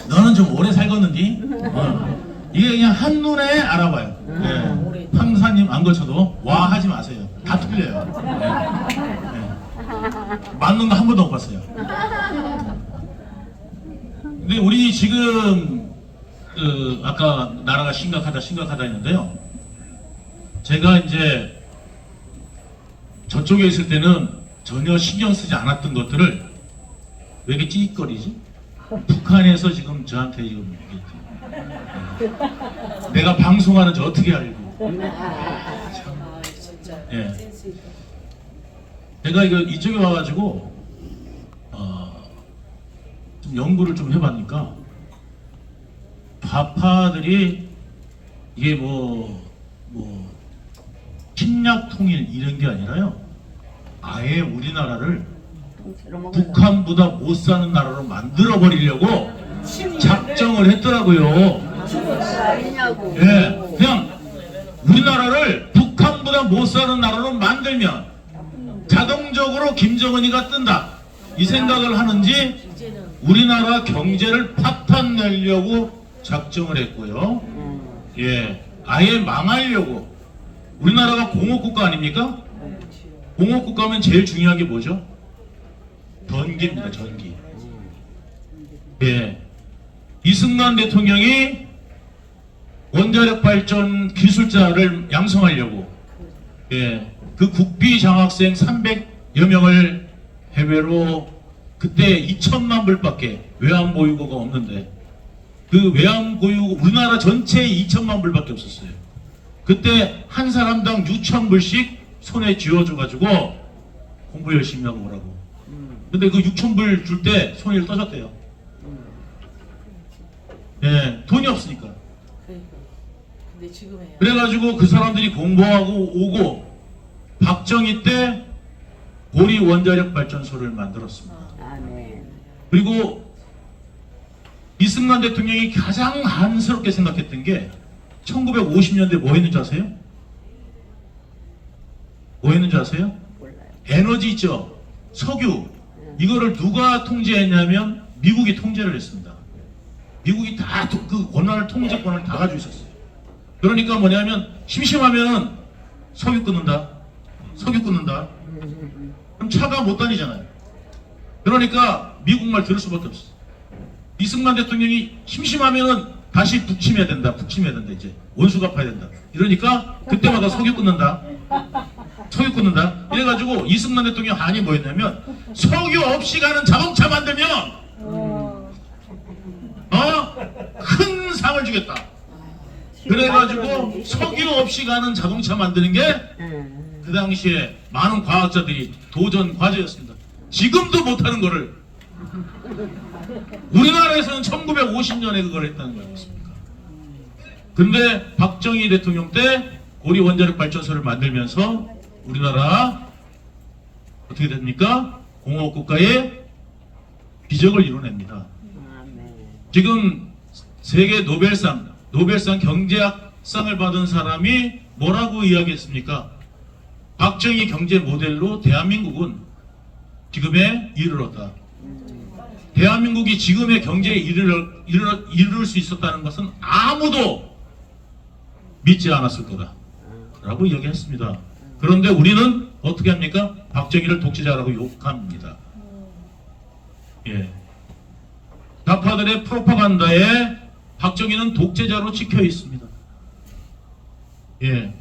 너는 좀 오래 살겠는디? 이게 그냥 한눈에 알아봐요. 예. 판사님 안 거쳐도 와 하지 마세요. 다 틀려요. 예. 예. 맞는 거 한 번도 못 봤어요. 근데 우리 지금 아까 나라가 심각하다 했는데요. 제가 이제 저쪽에 있을 때는 전혀 신경 쓰지 않았던 것들을 왜 이렇게 찌릿거리지? 북한에서 지금 저한테 지금 내가 방송하는지 어떻게 알고? 예. 제가 이쪽에 와가지고 좀 연구를 좀 해봤니까 좌파들이 이게 뭐 침략 통일 이런 게 아니라요. 아예 우리나라를 북한보다 못 사는 나라로 만들어 버리려고 작정을 했더라고요. 예, 그냥 우리나라를 북한보다 못 사는 나라로 만들면 자동적으로 김정은이가 뜬다 이 생각을 하는지 우리나라 경제를 파탄 내려고 작정을 했고요. 예, 아예 망하려고. 우리나라가 공업국가 아닙니까? 공업국가면 제일 중요한 게 뭐죠? 전기입니다. 전기. 예, 이승만 대통령이 원자력 발전 기술자를 양성하려고 그 국비 장학생 300여 명을 해외로 그때 2천만 불밖에 외환보유고가 없는데 그 외환보유고 우리나라 전체에 2천만 불밖에 없었어요. 그때 한 사람당 6,000불씩 손에 쥐어줘가지고 공부 열심히 하고 오라고. 근데 그 6,000불 줄 때 손이 떠졌대요. 예, 돈이 없으니까. 근데 지금 해요. 그래가지고 그 사람들이 공부하고 오고 박정희 때 고리 원자력 발전소를 만들었습니다. 그리고 이승만 대통령이 가장 한스럽게 생각했던 게 1950년대 뭐 했는지 아세요? 뭐 했는지 아세요? 에너지 있죠? 석유. 이거를 누가 통제했냐면 미국이 통제를 했습니다. 미국이 다 그 권한을 통제권을 다 가지고 있었어요. 그러니까 뭐냐면 심심하면은 석유 끊는다. 석유 끊는다. 그럼 차가 못 다니잖아요. 그러니까 미국 말 들을 수밖에 없어. 이승만 대통령이 심심하면은 다시 북침해야 된다. 북침해야 된다. 이제 원수 갚아야 된다. 이러니까 그때마다 석유 끊는다. 석유 끊는다. 이래가지고 이승만 대통령 한이 뭐였냐면 석유 없이 가는 자동차 만들면 큰 상을 주겠다. 그래가지고 석유 없이 가는 자동차 만드는 게 그 당시에 많은 과학자들이 도전 과제였습니다. 지금도 못하는 거를 우리나라에서는 1950년에 그걸 했다는 거 아니겠습니까? 근데 박정희 대통령 때 고리 원자력 발전소를 만들면서 우리나라 어떻게 됩니까? 공업국가의 기적을 이뤄냅니다. 지금 세계 노벨상 경제학상을 받은 사람이 뭐라고 이야기했습니까? 박정희 경제 모델로 대한민국은 지금에 이르렀다. 대한민국이 지금의 경제에 이룰 수 있었다는 것은 아무도 믿지 않았을 거다 라고 이야기했습니다. 그런데 우리는 어떻게 합니까? 박정희를 독재자라고 욕합니다. 예. 좌파들의 프로파간다에 박정희는 독재자로 찍혀 있습니다. 예.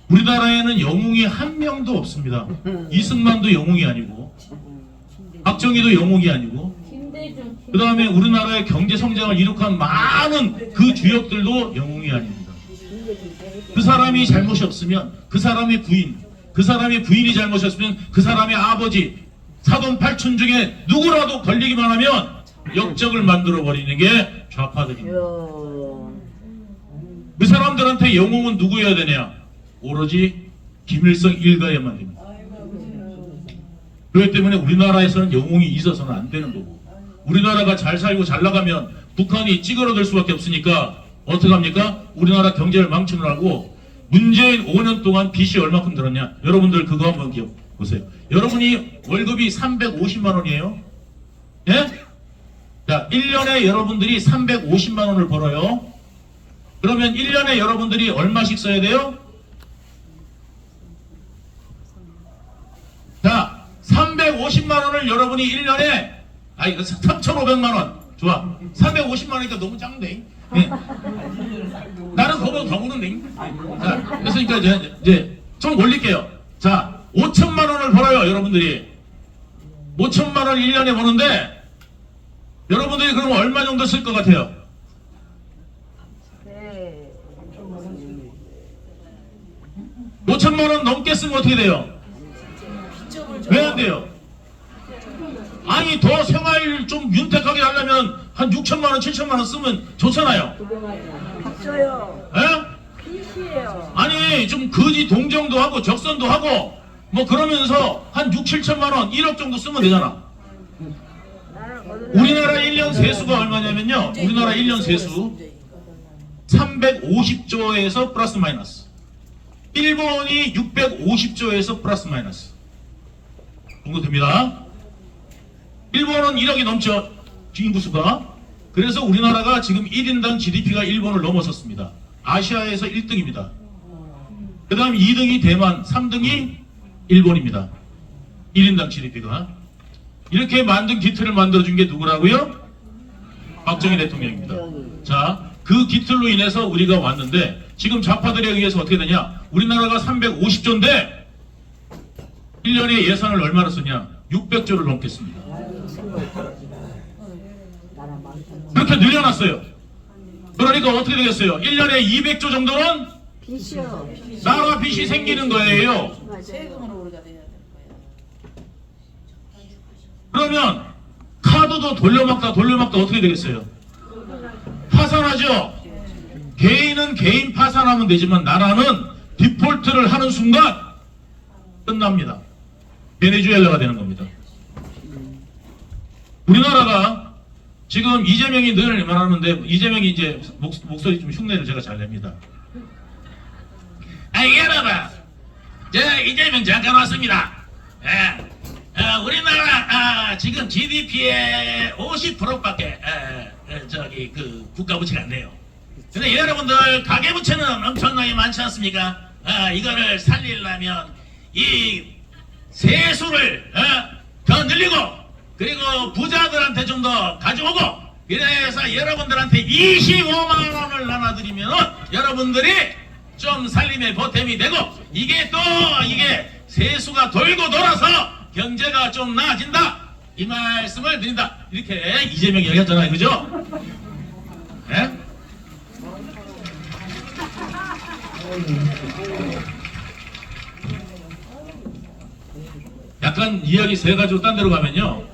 우리나라에는 영웅이 한 명도 없습니다. 이승만도 영웅이 아니고 박정희도 영웅이 아니고 그 다음에 우리나라의 경제 성장을 이룩한 많은 그 주역들도 영웅이 아닙니다. 그 사람이 잘못이 없으면 그 사람의 부인이 잘못이었으면 그 사람의 아버지 사돈 팔촌 중에 누구라도 걸리기만 하면 역적을 만들어 버리는 게 좌파들입니다. 그 사람들한테 영웅은 누구여야 되냐? 오로지 김일성 일가에만 됩니다. 그렇기 때문에 우리나라에서는 영웅이 있어서는 안 되는 거고 우리나라가 잘 살고 잘 나가면 북한이 찌그러들 수밖에 없으니까 어떻게 합니까? 우리나라 경제를 망치느라고 문재인 5년 동안 빚이 얼마큼 들었냐? 여러분들 그거 한번 기억보세요. 여러분이 월급이 350만 원이에요? 예? 자, 1년에 여러분들이 350만 원을 벌어요. 그러면 1년에 여러분들이 얼마씩 써야 돼요? 자, 350만 원을 여러분이 1년에 3,500만 원. 좋아. 350만 원이니까 너무 작은데. 네. 나는 그거보다 더 부른데. 자, 그래서 이제 좀 올릴게요. 자, 5천만 원을 벌어요, 여러분들이. 5천만 원 1년에 버는데 여러분들이 그러면 얼마 정도 쓸 것 같아요? 네. 5천만 원 넘게 쓰면 어떻게 돼요? 왜 안 돼요? 아니 더 생활 좀 윤택하게 하려면 한 6천만 원, 7천만 원 쓰면 좋잖아요. 없어요. 에? 빚이에요. 아니 좀 거지 동정도 하고 적선도 하고 뭐 그러면서 한 6, 7천만 원, 1억 정도 쓰면 되잖아. 우리나라 1년 세수가 얼마냐면요. 우리나라 1년 세수 350조에서 플러스 마이너스. 일본이 650조에서 플러스 마이너스 정도 됩니다. 일본은 1억이 넘죠. 인구수가. 그래서 우리나라가 지금 1인당 GDP가 일본을 넘어섰습니다. 아시아에서 1등입니다. 그 다음 2등이 대만, 3등이 일본입니다. 1인당 GDP가. 이렇게 만든 기틀을 만들어준 게 누구라고요? 박정희 대통령입니다. 자, 그 기틀로 인해서 우리가 왔는데 지금 좌파들에 의해서 어떻게 되냐? 우리나라가 350조인데 1년에 예산을 얼마나 쓰냐? 600조를 넘겠습니다. 그렇게 늘려놨어요. 그러니까 어떻게 되겠어요? 1년에 200조 정도는 빚이요. 나라 빚이 생기는 거예요. 세금으로 우리가 내야 될 거야. 그러면 카드도 돌려막다 어떻게 되겠어요? 파산하죠. 개인은 개인 파산하면 되지만 나라는 디폴트를 하는 순간 끝납니다. 베네수엘라가 되는 겁니다. 우리나라가 지금 이재명이 늘 말하는데 이재명이 이제 목소리 좀 흉내를 제가 잘 냅니다. 여러분, 저 이재명 잠깐 왔습니다. 우리나라 지금 GDP의 50%밖에 저기 그 국가 부채가 안 돼요. 근데 여러분들 가계 부채는 엄청나게 많지 않습니까? 이거를 살리려면 이 세수를 더 늘리고 그리고 부자들한테 좀 더 가져오고 그래서 여러분들한테 25만 원을 나눠드리면 여러분들이 좀 살림에 보탬이 되고 이게 또 이게 세수가 돌고 돌아서 경제가 좀 나아진다 이 말씀을 드린다 이렇게 이재명이 얘기했잖아요. 그죠? 예? 약간 이야기 세 가지로 딴 데로 가면요.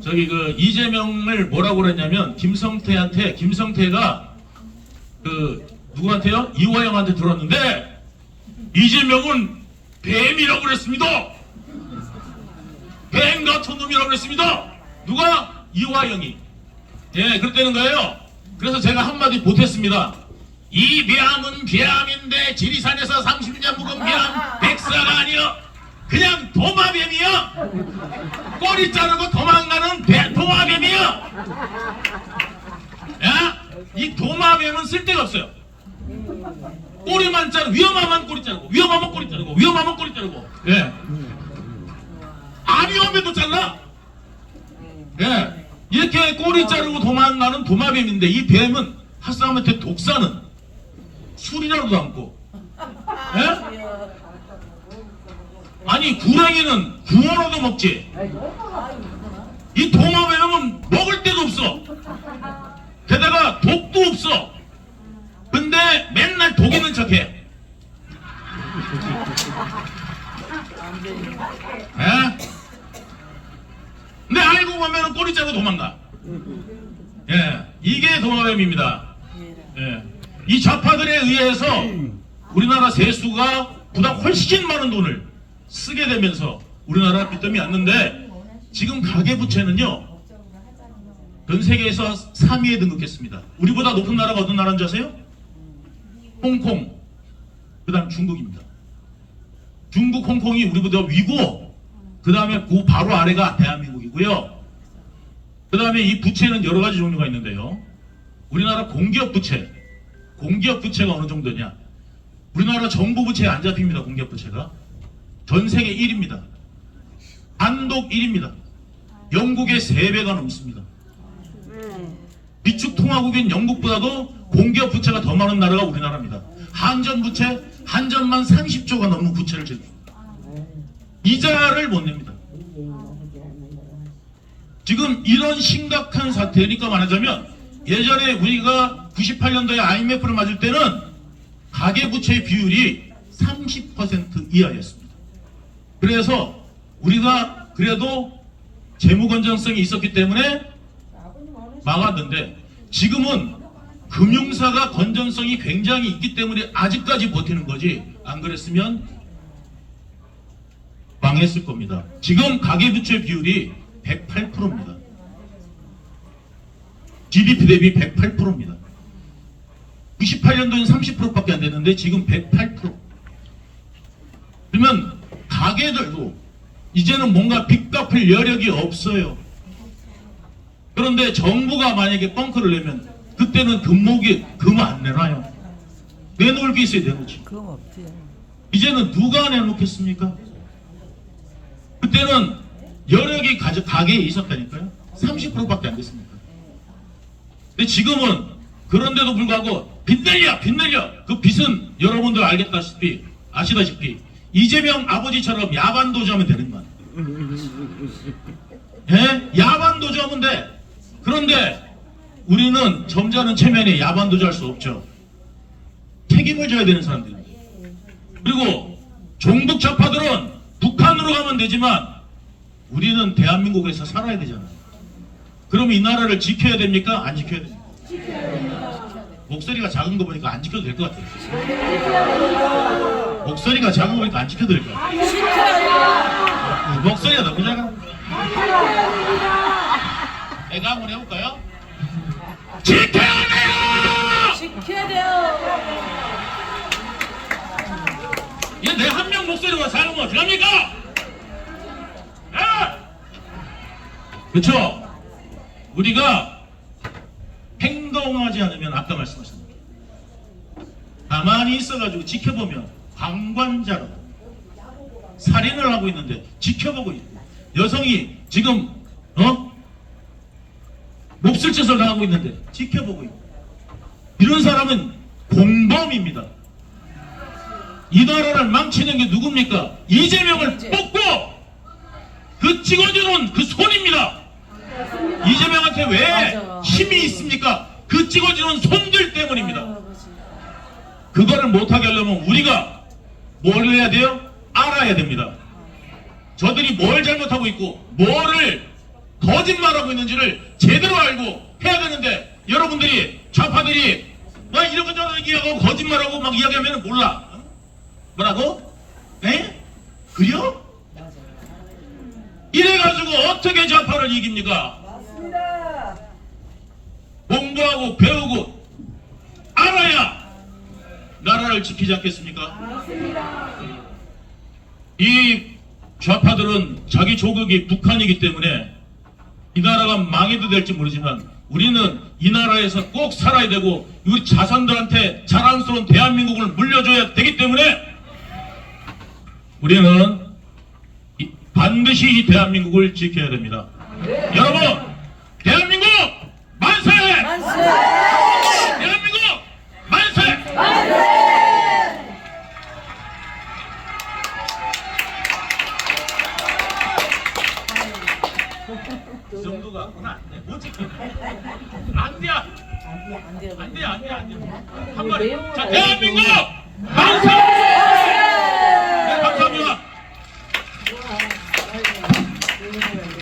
저기 그 이재명을 뭐라고 그랬냐면 김성태가 그 누구한테요? 이화영한테 들었는데 이재명은 뱀이라고 그랬습니다. 뱀 같은 놈이라고 그랬습니다. 누가? 이화영이. 예, 그랬다는 거예요. 그래서 제가 한마디 보탰습니다. 이 뱀은 뱀인데 지리산에서 30년 묵은 뱀 백사가 아니여. 그냥 도마뱀이요. 꼬리 자르고 도망가는 도마뱀이요. 야? 이 도마뱀은 쓸데가 없어요. 꼬리만 자르고 위험하면 꼬리 자르고 위험하면 꼬리 자르고 위험하면 꼬리 자르고 예. 안 위험해도 잘라. 예. 이렇게 꼬리 자르고 도망가는 도마뱀인데 이 뱀은 핫사람한테 독사는 술이라도 않고 예? 아니 구렁이는 구워놓도 먹지. 이 도마뱀은 먹을 데도 없어. 게다가 독도 없어. 근데 맨날 독 있는 척해. 예? 근데 알고 보면 꼬리 자고 도망가. 예, 이게 도마뱀입니다. 예. 이 좌파들에 의해서 우리나라 세수가 보다 훨씬 많은 돈을 쓰게 되면서 우리나라 빚더미 않는데 지금 가계부채는요 전 세계에서 3위에 등극했습니다. 우리보다 높은 나라가 어떤 나라인 줄 아세요? 홍콩, 그 다음 중국입니다. 중국, 홍콩이 우리보다 위고 그 다음에 그 바로 아래가 대한민국이고요. 그 그 다음에 이 부채는 여러 가지 종류가 있는데요. 우리나라 공기업 부채가 어느 정도냐? 우리나라 정부 부채에 안 잡힙니다. 공기업 부채가 전 세계 1위입니다. 단독 1위입니다. 영국의 3배가 넘습니다. 미축 통화국인 영국보다도 공기업 부채가 더 많은 나라가 우리나라입니다. 한전 부채, 한전만 30조가 넘는 부채를 지금 이자를 못 냅니다. 지금 이런 심각한 사태니까 말하자면 예전에 우리가 98년도에 IMF를 맞을 때는 가계부채의 비율이 30% 이하였습니다. 그래서 우리가 그래도 재무 건전성이 있었기 때문에 막았는데 지금은 금융사가 건전성이 굉장히 있기 때문에 아직까지 버티는 거지, 안 그랬으면 망했을 겁니다. 지금 가계부채 비율이 108%입니다. GDP 대비 108%입니다. 98년도엔 30%밖에 안 됐는데 지금 108%. 그러면 가게들도 이제는 뭔가 빚 갚을 여력이 없어요. 그런데 정부가 만약에 뻥크를 내면 그때는 금 안 내놔요. 내놓을 게 있어야 내놓지. 그럼 없지. 이제는 누가 내놓겠습니까? 그때는 여력이 가게에 있었다니까요. 30%밖에 안 됐습니까? 근데 지금은 그런데도 불구하고 빚 내려! 그 빚은 여러분들 아시다시피 이재명 아버지처럼 야반도주하면 되는 거야. 예? 야반도주하면 돼. 그런데 우리는 점잖은 체면에 야반도주할 수 없죠. 책임을 져야 되는 사람들입니다. 그리고 종북 좌파들은 북한으로 가면 되지만 우리는 대한민국에서 살아야 되잖아요. 그럼 이 나라를 지켜야 됩니까? 안 지켜야 됩니까? 목소리가 작은 거 보니까 안 지켜도 될 것 같아요. 목소리가 작은 거 보니까 안 지켜도 될 것 같아요. 목소리가 너무 작아. 내가 한번 해볼까요? 지켜야 돼요! 지켜야 돼요. 얘 내 한 명 목소리가 작으면 어떡합니까? 예! 그렇죠? 우리가 행동하지 않으면 아까 말씀하신 대로 가만히 있어가지고 지켜보면 방관자로 살인을 하고 있는데 지켜보고 있고, 여성이 지금 몹쓸 짓을 당하고 있는데 지켜보고 있고, 이런 사람은 공범입니다. 이 나라를 망치는 게 누굽니까? 이재명을 뽑고 그 찍어주는 그 손입니다. 이재명한테 왜 맞아. 힘이 있습니까? 그 찍어주는 손들 때문입니다. 아유, 아버지. 그거를 못하게 하려면 우리가 뭘 해야 돼요? 알아야 됩니다. 저들이 뭘 잘못하고 있고 뭐를 거짓말하고 있는지를 제대로 알고 해야 되는데, 여러분들이 좌파들이 막 이런저런 얘기하고 거짓말하고 막 이야기하면 몰라. 뭐라고? 에? 그려? 이래가지고 어떻게 좌파를 이깁니까? 맞습니다. 공부하고 배우고 알아야 나라를 지키지 않겠습니까? 맞습니다. 이 좌파들은 자기 조국이 북한이기 때문에 이 나라가 망해도 될지 모르지만 우리는 이 나라에서 꼭 살아야 되고 우리 자손들한테 자랑스러운 대한민국을 물려줘야 되기 때문에 우리는 반드시 이 대한민국을 지켜야 됩니다. 여러분, 대한민국 만세! 만세! 대한민국 만세! 이 정도가 안 돼. 못 지켜. 안 돼. 안 돼요. 안 돼. 한 마리. 내용을 자, 알고 대한민국 만세!